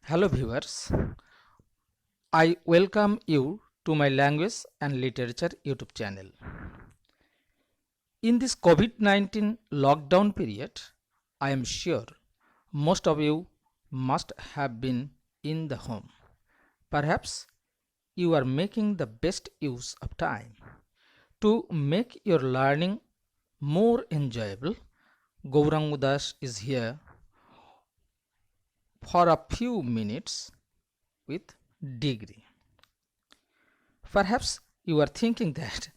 Hello viewers, I welcome you to my language and literature YouTube channel. In this COVID-19 lockdown period, I am sure most of you must have been in the home. Perhaps you are making the best use of time. To make your learning more enjoyable, Gaurang Udas is here for a few minutes with degree. Perhaps you are thinking that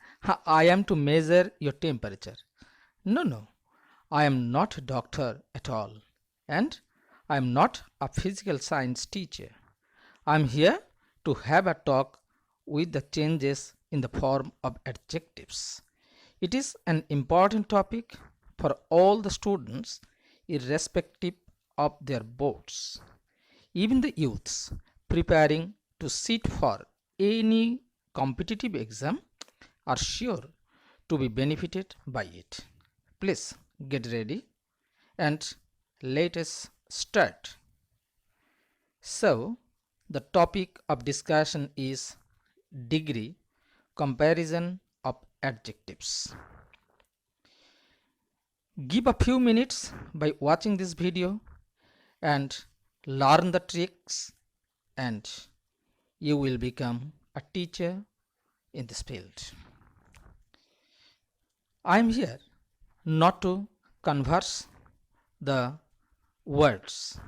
I am to measure your temperature. No, I am not a doctor at all, and I am not a physical science teacher. I am here to have a talk with the changes in the form of adjectives. It is an important topic for all the students, irrespective of their boards. Even the youths preparing to sit for any competitive exam are sure to be benefited by it. Please get ready and let us start. So, the topic of discussion is degree comparison of adjectives. Give a few minutes by watching this video and learn the tricks, and you will become a teacher in this field. I am here not to converse the words,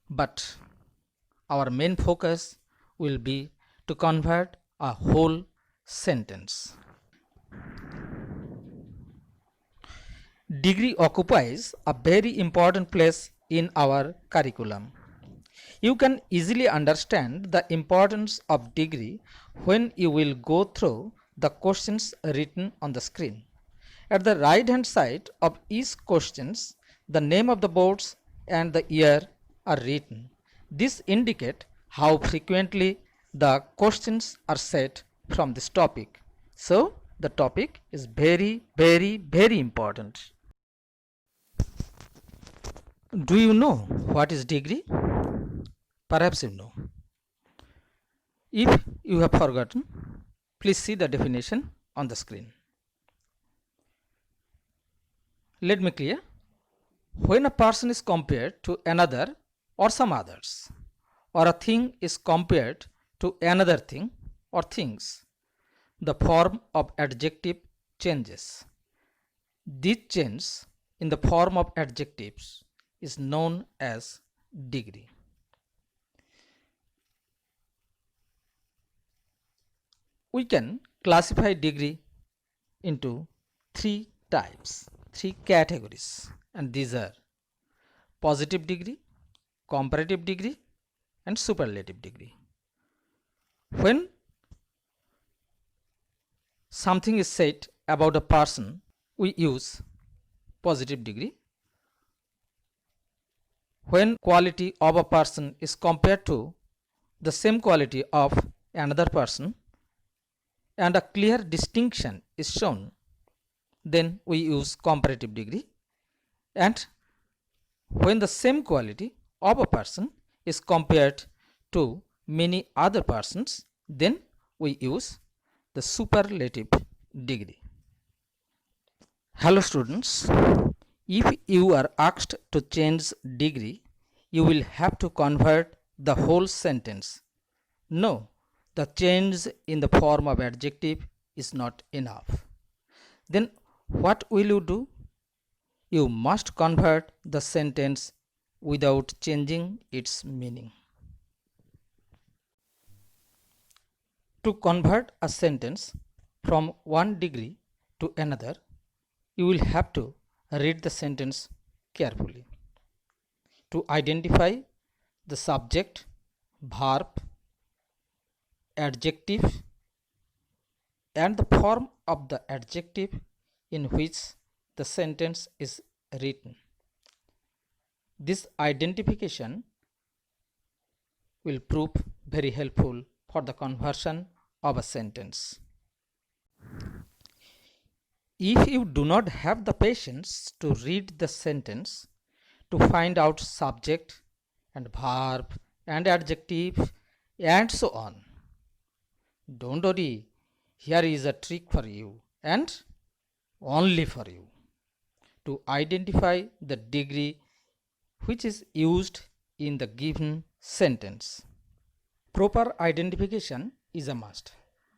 but our main focus will be to convert a whole sentence. Degree occupies a very important place in our curriculum. You can easily understand the importance of degree when you will go through the questions written on the screen. At the right hand side of each questions, the name of the boards and the year are written. This indicates how frequently the questions are set from this topic. So the topic is very important. Do you know what is degree? Perhaps you know. If you have forgotten, please see the definition on the screen. Let me clear. When a person is compared to another or some others, or a thing is compared to another thing or things, the form of adjective changes. This change in the form of adjectives is known as degree. We can classify degree into three types, three categories, and these are positive degree, comparative degree, and superlative degree. When something is said about a person, we use positive degree. When quality of a person is compared to the same quality of another person and a clear distinction is shown, then we use comparative degree. And when the same quality of a person is compared to many other persons, then we use the superlative degree. Hello students, if you are asked to change degree, you will have to convert the whole sentence. No, the change in the form of adjective is not enough. Then what will you do? You must convert the sentence without changing its meaning. To convert a sentence from one degree to another, you will have to read the sentence carefully. To identify the subject, verb, adjective, and the form of the adjective in which the sentence is written. This identification will prove very helpful for the conversion of a sentence. If you do not have the patience to read the sentence, to find out subject, and verb and adjective and so on. Don't worry, here is a trick for you and only for you to identify the degree which is used in the given sentence. Proper identification is a must.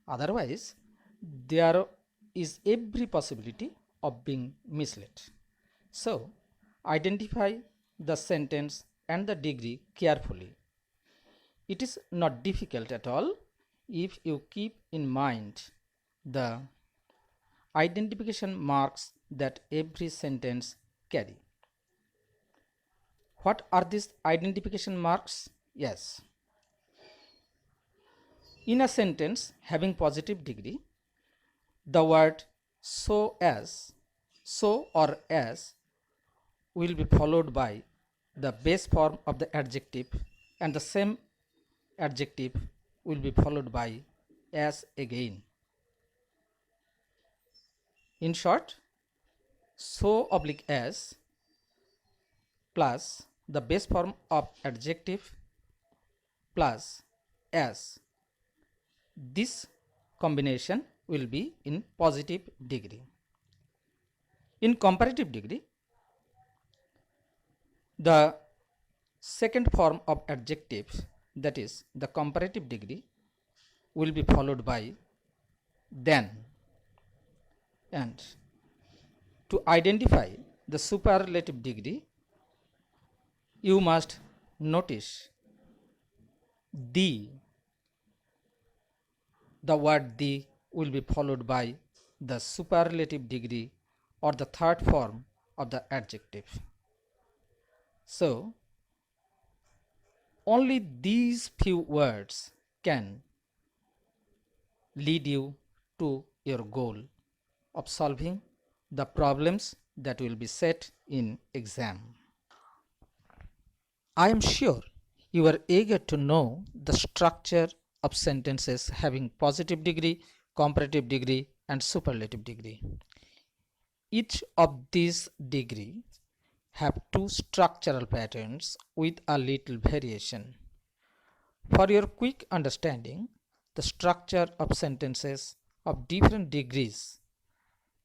Otherwise, there is every possibility of being misled. So, identify the sentence and the degree carefully. It is not difficult at all if you keep in mind the identification marks that every sentence carry. What are these identification marks? Yes. In a sentence having positive degree, the word so as, so or as will be followed by the base form of the adjective, and the same adjective will be followed by as again. In short, so oblique as plus the base form of adjective plus as, this combination will be in positive degree. In comparative degree, the second form of adjective, that is the comparative degree, will be followed by than. And to identify the superlative degree, you must notice the word the will be followed by the superlative degree or the third form of the adjective. So, only these few words can lead you to your goal of solving the problems that will be set in exam. I am sure you are eager to know the structure of sentences having positive degree, comparative degree, and superlative degree. Each of these degrees have two structural patterns with a little variation. For your quick understanding, the structure of sentences of different degrees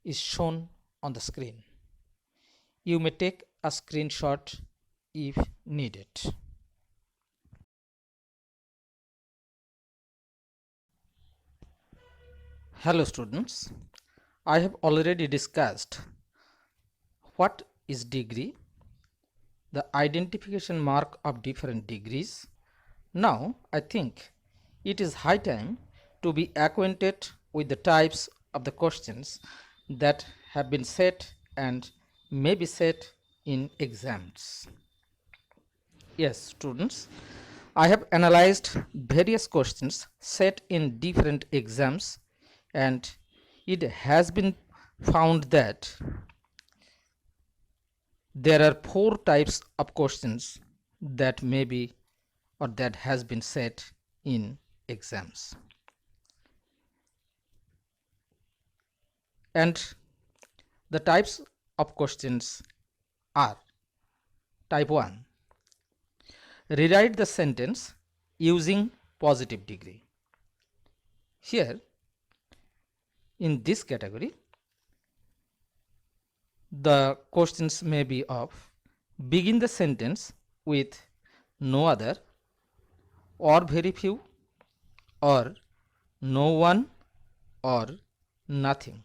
is shown on the screen. You may take a screenshot if needed. Hello students, I have already discussed what is degree, the identification mark of different degrees. Now I think it is high time to be acquainted with the types of the questions that have been set and may be set in exams. Yes, students, I have analyzed various questions set in different exams, and it has been found that there are four types of questions that may be or that has been set in exams. And the types of questions are: type 1, rewrite the sentence using positive degree. Here in this category, the questions may be of begin the sentence with no other, or very few, or no one, or nothing.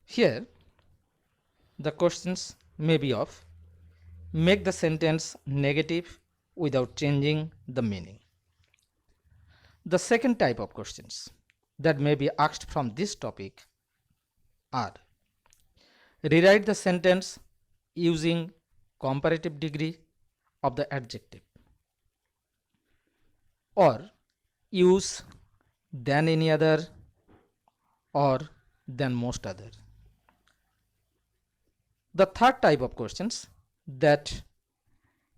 Here the questions may be of make the sentence negative without changing the meaning. The second type of questions that may be asked from this topic are rewrite the sentence using comparative degree of the adjective, or use than any other, or than most other. The third type of questions that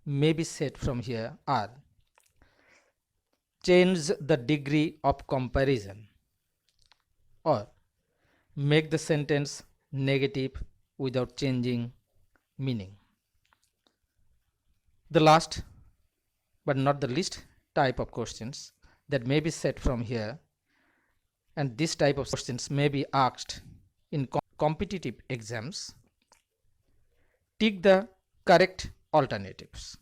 may be set from here are change the degree of comparison, or make the sentence negative without changing meaning. The last but not the least type of questions that may be set from here, and this type of questions may be asked in competitive exams. Tick the correct alternatives.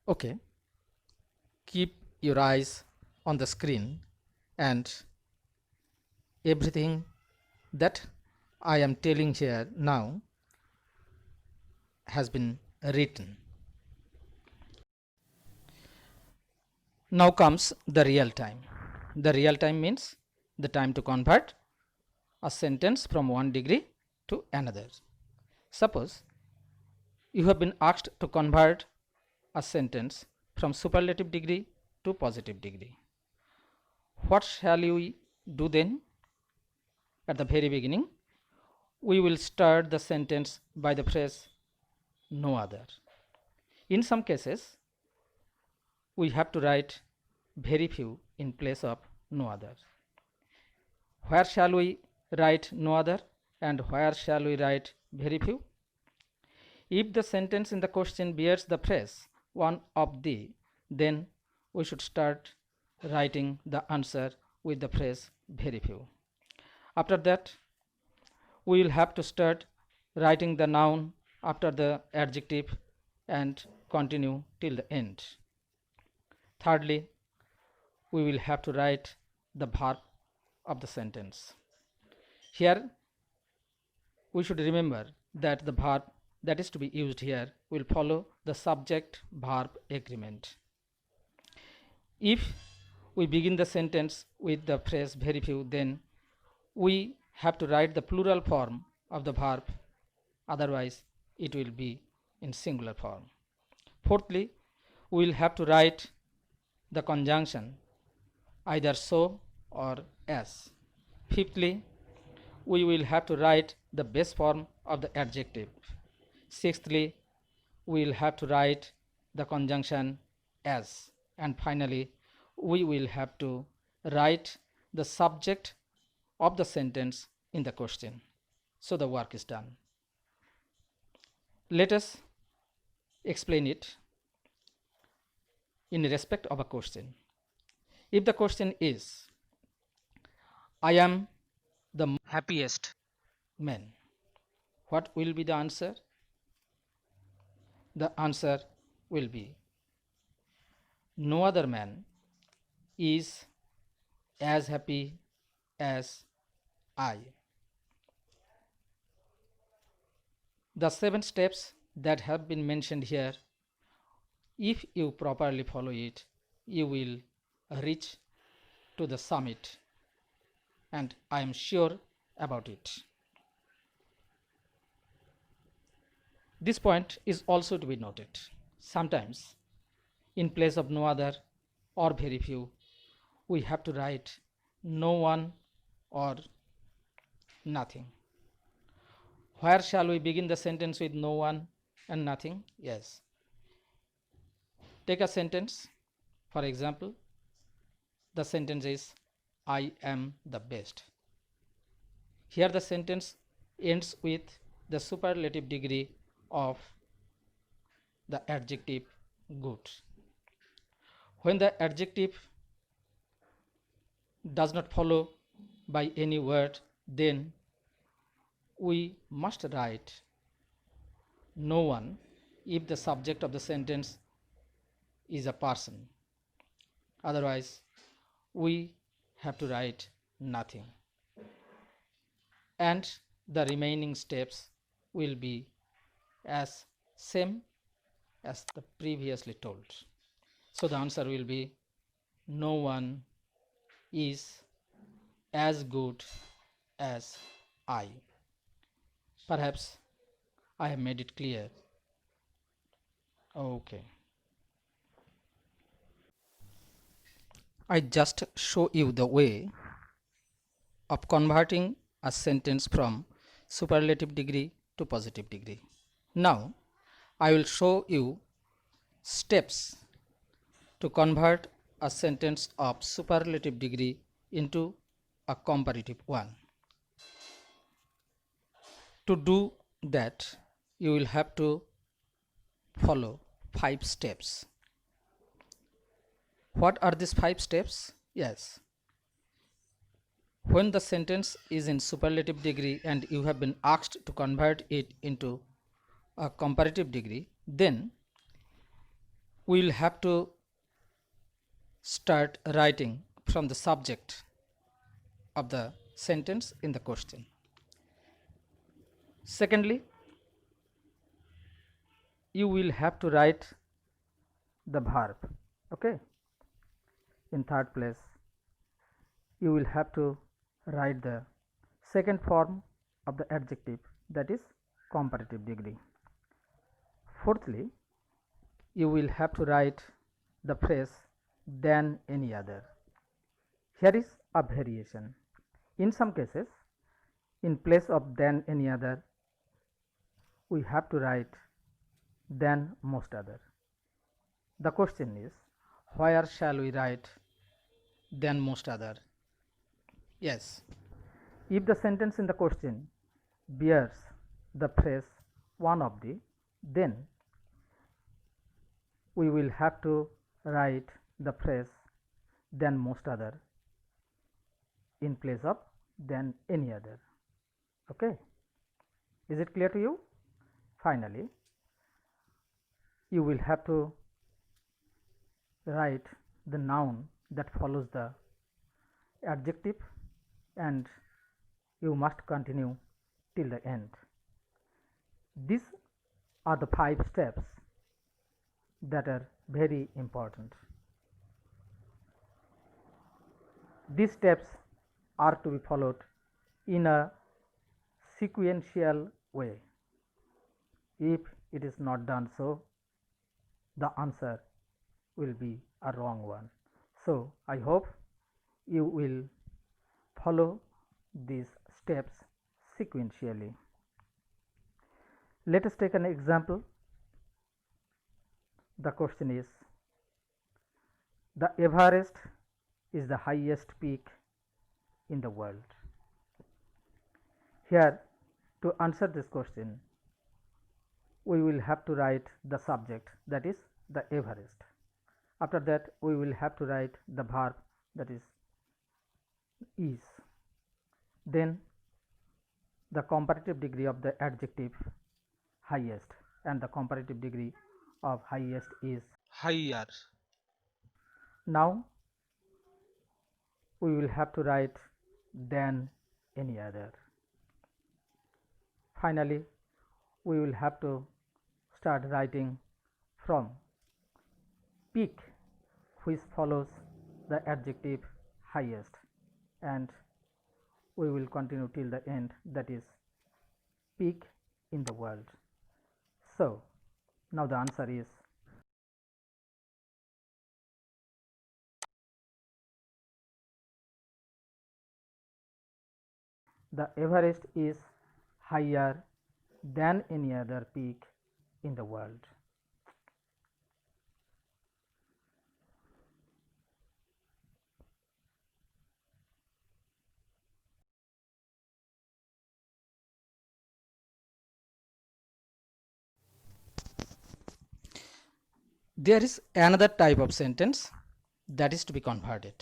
Okay, keep your eyes on the screen, and everything that I am telling here now has been written. Now comes the real time. The real time means the time to convert a sentence from one degree to another. Suppose you have been asked to convert a sentence from superlative degree to positive degree. What shall we do then? At the very beginning, we will start the sentence by the phrase no other. In some cases, we have to write very few in place of no other. Where shall we write no other and where shall we write very few? If the sentence in the question bears the phrase one of the, then we should start writing the answer with the phrase very few. After that, we will have to start writing the noun after the adjective and continue till the end. Thirdly, we will have to write the verb of the sentence. Here, we should remember that the verb that is to be used here will follow the subject verb agreement. If we begin the sentence with the phrase very few, then we have to write the plural form of the verb, otherwise it will be in singular form. Fourthly, we will have to write the conjunction either so or as. Fifthly, we will have to write the base form of the adjective. Sixthly, we will have to write the conjunction as. And finally, we will have to write the subject of the sentence in the question. So the work is done. Let us explain it in respect of a question. If the question is, I am the happiest man, what will be the answer? The answer will be, no other man is as happy as I. The 7 steps that have been mentioned here, if you properly follow it, you will reach to the summit, and I am sure about it. This point is also to be noted. Sometimes, in place of no other or very few, we have to write no one or nothing. Where shall we begin the sentence with no one and nothing? Yes. Take a sentence. For example, the sentence is, I am the best. Here the sentence ends with the superlative degree of the adjective good. When the adjective does not follow by any word, then we must write no one if the subject of the sentence is a person. Otherwise, we have to write nothing. And the remaining steps will be as same as the previously told. So the answer will be, no one is as good as I. Perhaps I have made it clear. Okay. I just show you the way of converting a sentence from superlative degree to positive degree. Now, I will show you steps to convert a sentence of superlative degree into a comparative one. To do that, you will have to follow 5 steps. What are these 5 steps? Yes. When the sentence is in superlative degree and you have been asked to convert it into a comparative degree, then we will have to start writing from the subject of the sentence in the question. Secondly, you will have to write the verb. Okay. In third place, you will have to write the second form of the adjective, that is comparative degree. Fourthly, you will have to write the phrase than any other. Here is a variation. In some cases, in place of than any other, we have to write than most other. The question is, where shall we write than most other? Yes, if the sentence in the question bears the phrase one of the, then we will have to write the phrase than most other in place of than any other. Okay, is it clear to you? Finally, you will have to write the noun that follows the adjective, and you must continue till the end. These are the 5 steps that are very important. These steps are to be followed in a sequential way. If it is not done so, the answer will be a wrong one. So, I hope you will follow these steps sequentially. Let us take an example. The question is, the Everest is the highest peak in the world. Here, to answer this question, we will have to write the subject, that is the Everest. After that, we will have to write the verb, that is. Then the comparative degree of the adjective highest, and the comparative degree of highest is higher. Now we will have to write than any other. Finally, we will have to start writing from peak, which follows the adjective highest, and we will continue till the end, that is peak in the world. So, now the answer is the Everest is higher than any other peak in the world. There is another type of sentence that is to be converted.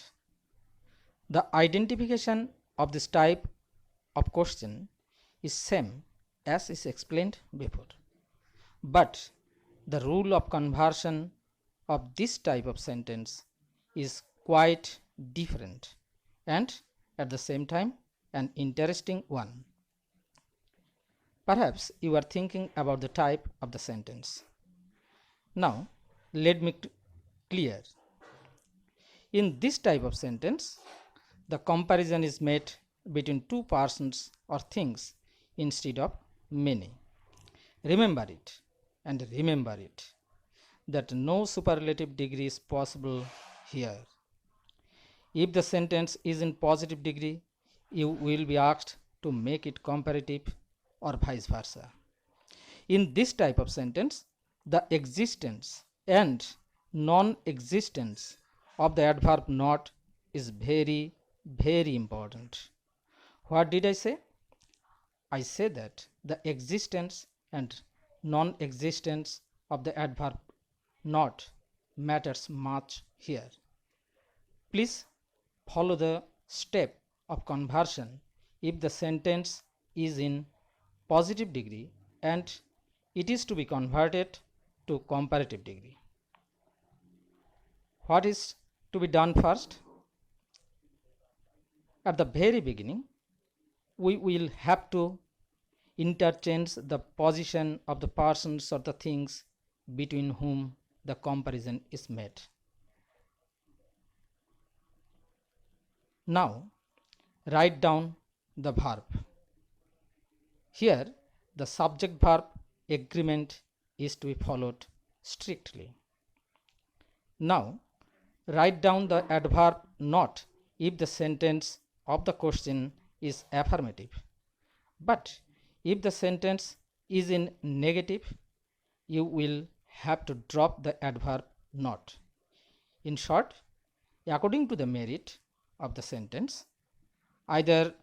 The identification of this type of question is same as is explained before, but the rule of conversion of this type of sentence is quite different and at the same time an interesting one. Perhaps you are thinking about the type of the sentence. Now let me clear. In this type of sentence, the comparison is made between two persons or things instead of many. Remember it, and remember it, that no superlative degree is possible here. If the sentence is in positive degree, you will be asked to make it comparative or vice versa. In this type of sentence, the existence and non-existence of the adverb not is very, very important. What did I say? I say that the existence and non-existence of the adverb not matters much here. Please follow the step of conversion if the sentence is in positive degree and it is to be converted to comparative degree. What is to be done first? At the very beginning, we will have to interchange the position of the persons or the things between whom the comparison is made. Now, write down the verb. Here, the subject verb agreement is to be followed strictly. Now, write down the adverb not if the sentence of the question is affirmative. But if the sentence is in negative, you will have to drop the adverb not. In short, according to the merit of the sentence, either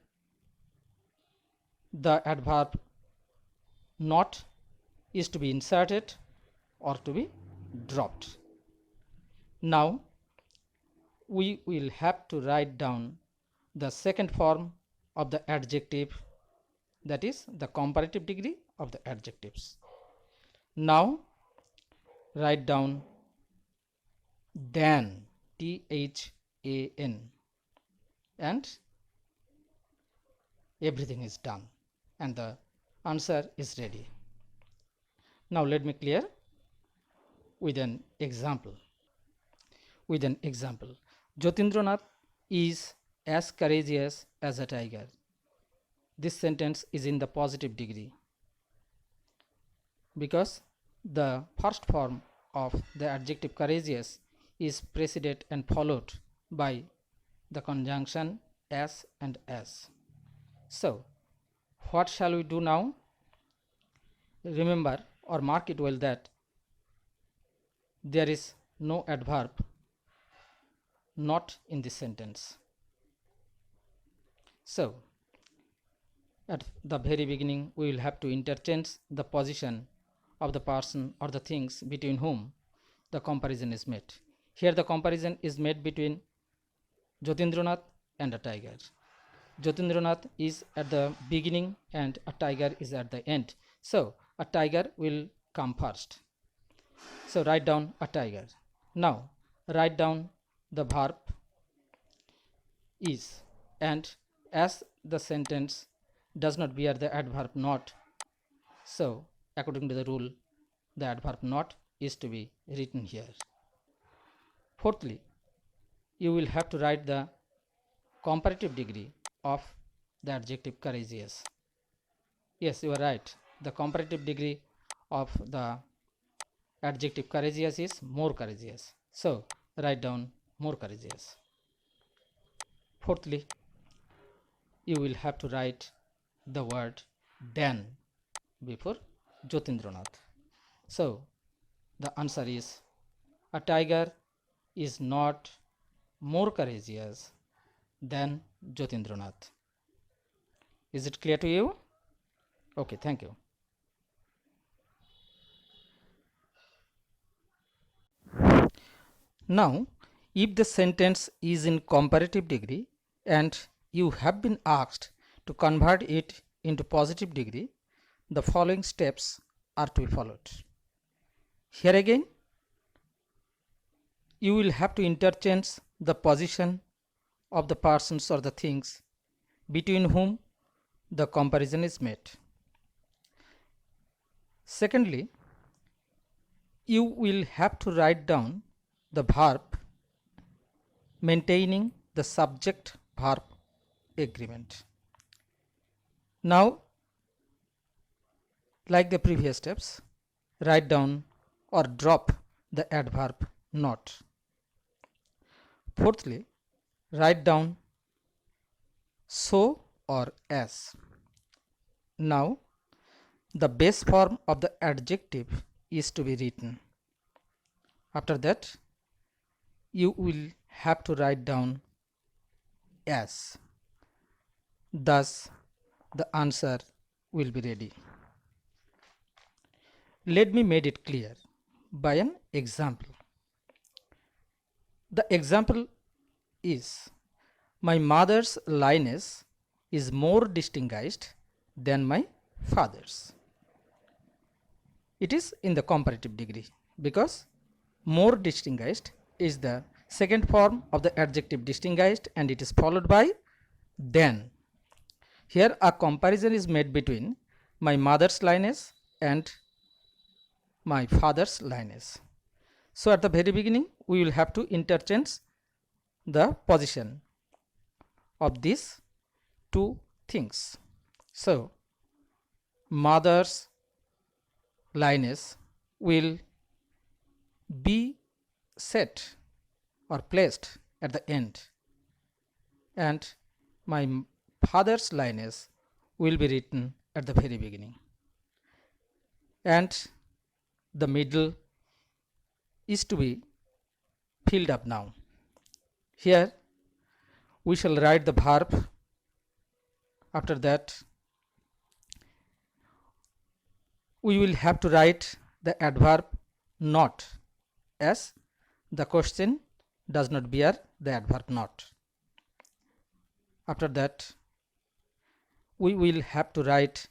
the adverb not is to be inserted or to be dropped. Now, we will have to write down the second form of the adjective, that is the comparative degree of the adjectives. Now, write down than, THAN, and everything is done and the answer is ready. Now let me clear with an example. Jyotindranath is as courageous as a tiger. This sentence is in the positive degree because the first form of the adjective courageous is preceded and followed by the conjunction as and as. So, what shall we do now? Remember or mark it well that there is no adverb not in this sentence. So, at the very beginning, we will have to interchange the position of the person or the things between whom the comparison is made. Here the comparison is made between Jyotindranath and a tiger. Jyotindranath is at the beginning and a tiger is at the end. So a tiger will come first. So write down a tiger. Now write down the verb is, and as the sentence does not bear the adverb not, so according to the rule the adverb not is to be written here. Fourthly, you will have to write the comparative degree of the adjective courageous. Yes, you are right. The comparative degree of the adjective courageous is more courageous. So write down more courageous. Fourthly, you will have to write the word than before Jyotindranath. So the answer is a tiger is not more courageous than Jyotindranath. Is it clear to you? Okay, thank you. Now, if the sentence is in comparative degree and you have been asked to convert it into positive degree, the following steps are to be followed. Here again, you will have to interchange the position of the persons or the things between whom the comparison is made. Secondly, you will have to write down the verb maintaining the subject verb agreement. Now, like the previous steps, write down or drop the adverb not. Fourthly, write down so or as. Now, the base form of the adjective is to be written. After that, you will have to write down as. Thus, the answer will be ready. Let me make it clear. by an example. The example is, my mother's lineage is more distinguished than my father's. It is in the comparative degree because more distinguished is the second form of the adjective distinguished and it is followed by than. Here a comparison is made between my mother's lineage and my father's lineage. So at the very beginning we will have to interchange the position of these two things. So mother's lineage will be set or placed at the end and my father's lineage will be written at the very beginning, and the middle is to be filled up now. Here we shall write the verb. After that we will have to write the adverb not, as the question does not bear the adverb not. After that we will have to write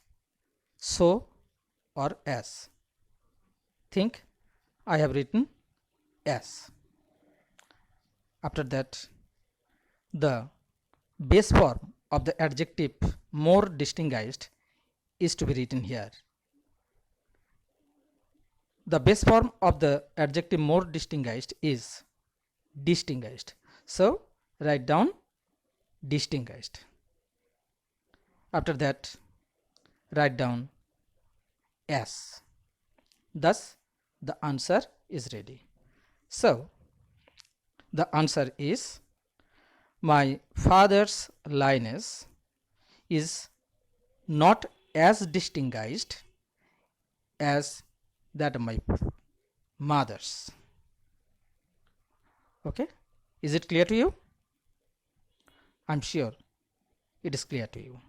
so or as. Think, I have written as. After that the base form of the adjective more distinguished is to be written here. The base form of the adjective more distinguished is distinguished. So write down distinguished. After that write down as. Thus the answer is ready. So the answer is, my father's lineage is not as distinguished as that of my mother's. Okay, is it clear to you? I'm sure it is clear to you.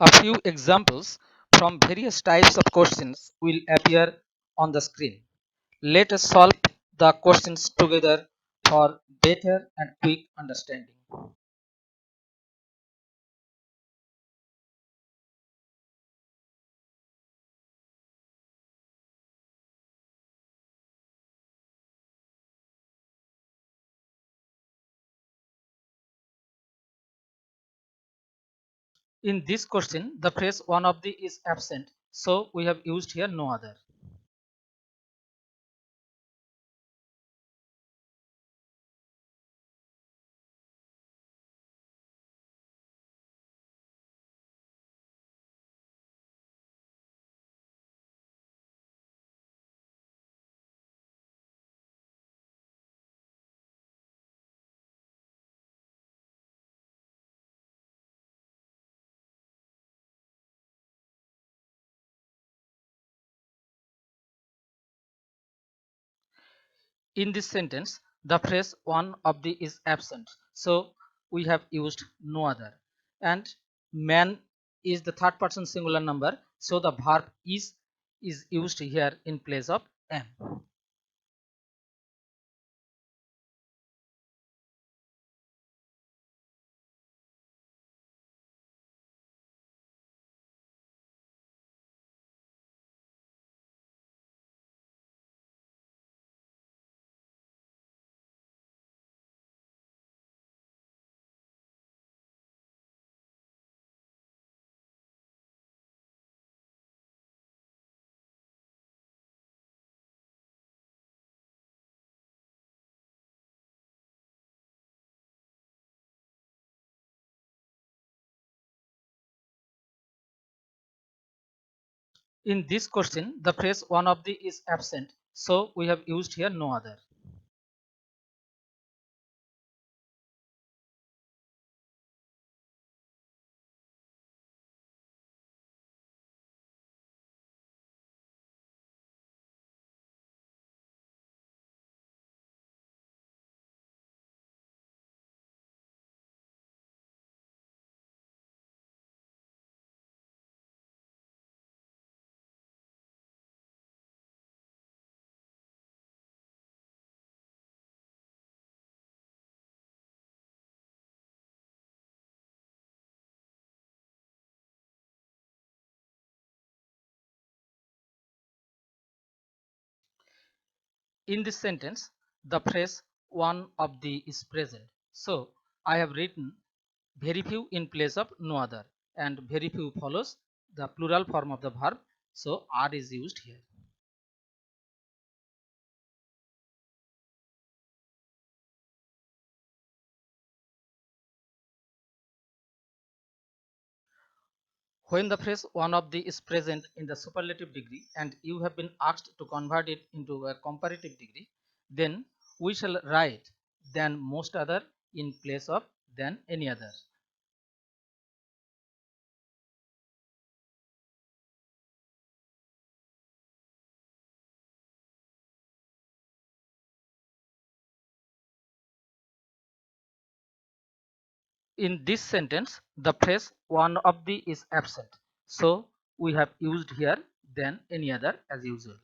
A few examples from various types of questions will appear on the screen. Let us solve the questions together for better and quick understanding. In this question, the phrase one of the is absent, so we have used here no other. In this sentence, the phrase one of the is absent, so we have used no other. And man is the third person singular number, so the verb is used here in place of am. In this question, the phrase one of the is absent, so we have used here no other. In this sentence, the phrase one of the is present. So I have written very few in place of no other, and very few follows the plural form of the verb. So are is used here. When the phrase one of the is present in the superlative degree and you have been asked to convert it into a comparative degree, then we shall write than most other in place of than any other. In this sentence, the phrase one of the is absent. So we have used here than any other as usual.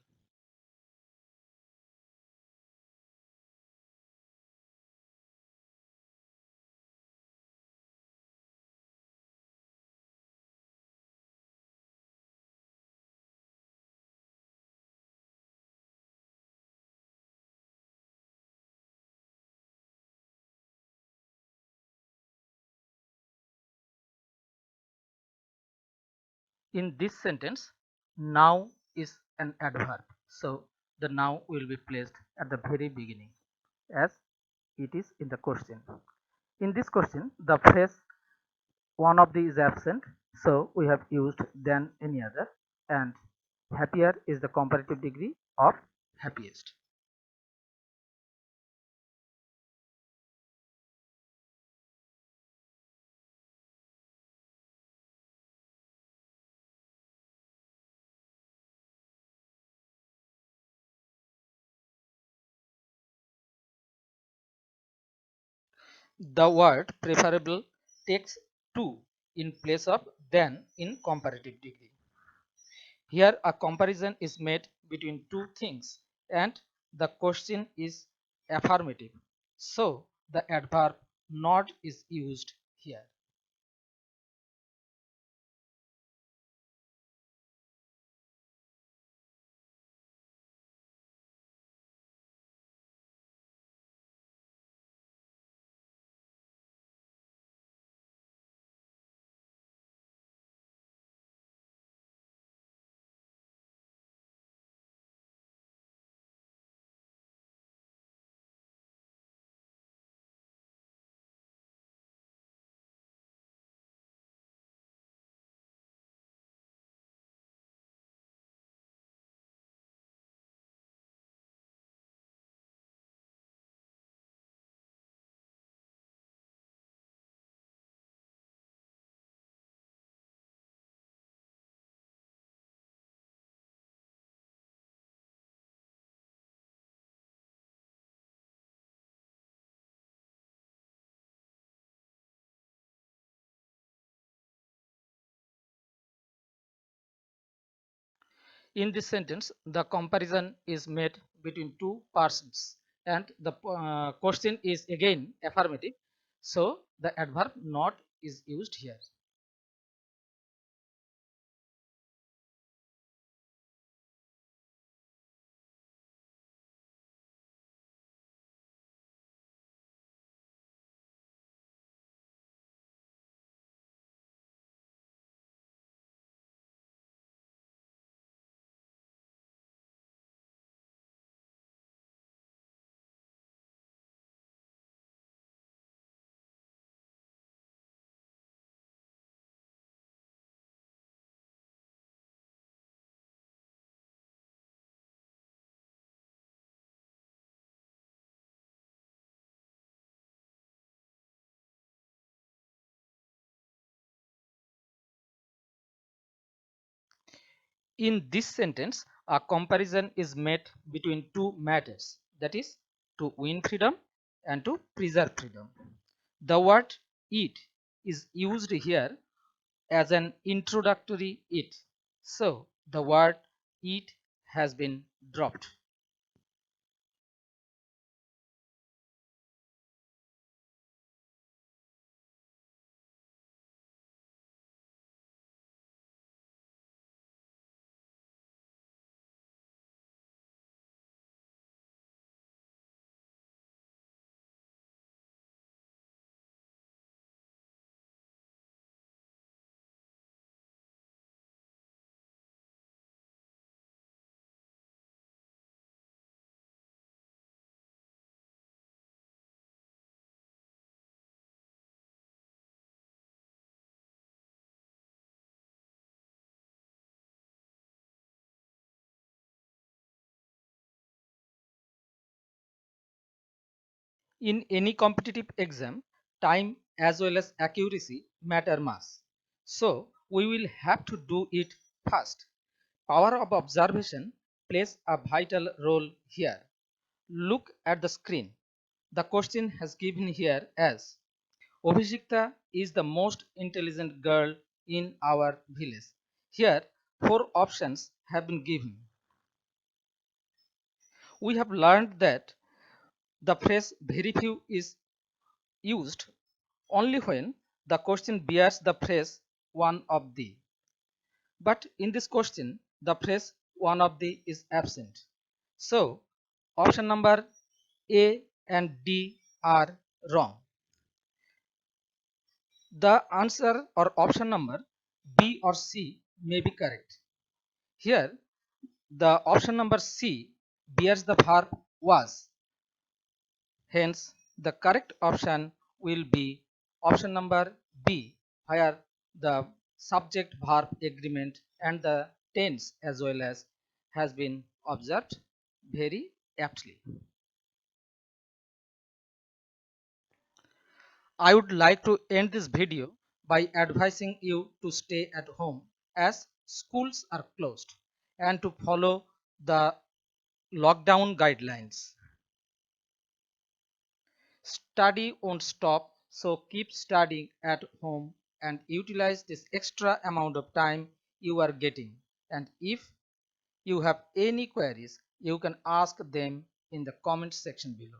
In this sentence, now is an adverb. So the now will be placed at the very beginning as it is in the question. In this question, the phrase one of the is absent, so we have used than any other, and happier is the comparative degree of happiest. The word preferable takes to in place of than in comparative degree. Here a comparison is made between two things and the question is affirmative. So the adverb not is used here. In this sentence, the comparison is made between two persons and the question is again affirmative. So the adverb not is used here. In this sentence, a comparison is made between two matters, that is, to win freedom and to preserve freedom. The word it is used here as an introductory it. So the word it has been dropped. In any competitive exam, time as well as accuracy matter much. So we will have to do it fast. Power of observation plays a vital role here. Look at the screen. The question has given here as Obhishekta is the most intelligent girl in our village. Here, four options have been given. We have learned that the phrase very few is used only when the question bears the phrase one of the. But in this question, the phrase one of the is absent. So, option number A and D are wrong. The answer or option number B or C may be correct. Here, the option number C bears the verb was. Hence, the correct option will be option number B, where the subject verb agreement and the tense as well as has been observed very aptly. I would like to end this video by advising you to stay at home as schools are closed and to follow the lockdown guidelines. Study won't stop, so keep studying at home and utilize this extra amount of time you are getting. And if you have any queries, you can ask them in the comment section below.